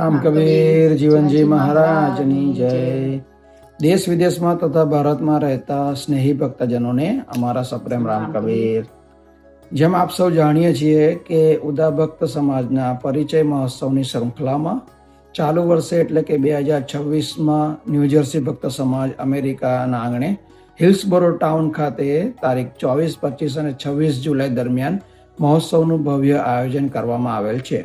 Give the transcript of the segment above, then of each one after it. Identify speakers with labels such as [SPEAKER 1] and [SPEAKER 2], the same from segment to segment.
[SPEAKER 1] રામ કબીર જીવનજી મહારાજની જય। દેશ વિદેશમાં તથા ભારતમાં રહેતા સ્નેહી ભક્તજનોને અમારા સપ્રેમ રામ કબીર। જેમ આપ સૌ જાણીએ છીએ કે ઉદા ભક્ત સમાજના પરિચય મહોત્સવની શૃંખલામાં ચાલુ વર્ષે એટલે કે 2026માં ન્યૂજર્સી ભક્ત સમાજ અમેરિકાના આંગણે હિલ્સબોરો ટાઉન ખાતે તારીખ 24, 25 અને 26 જુલાઈ દરમિયાન મહોત્સવનું ભવ્ય આયોજન કરવામાં આવેલ છે।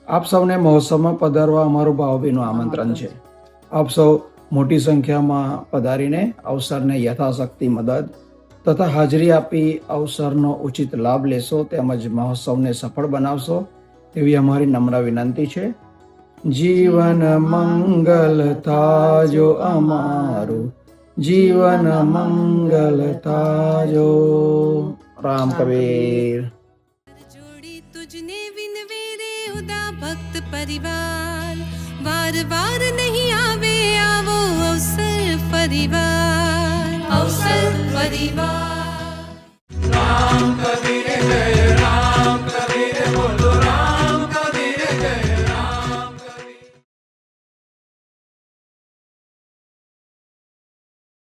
[SPEAKER 1] આપ સૌને મહોત્સવમાં પધારવા અમારું ભાવભીનું આમંત્રણ છે। આપ સૌ મોટી સંખ્યામાં પધારીને અવસરને યથાશક્તિ મદદ તથા હાજરી આપી અવસરનો ઉચિત લાભ લેશો તેમજ મહોત્સવને સફળ બનાવશો એવી અમારી નમ્ર વિનંતી છે। જીવન મંગલ થાજો અમારું, જીવન મંગલ થાજો। રામ કબીર।
[SPEAKER 2] जोड़ी तुझने विनवे रे उदा भक्त परिवार, वार वार नहीं आवे आवो अवसर परिवार, अवसर परिवार।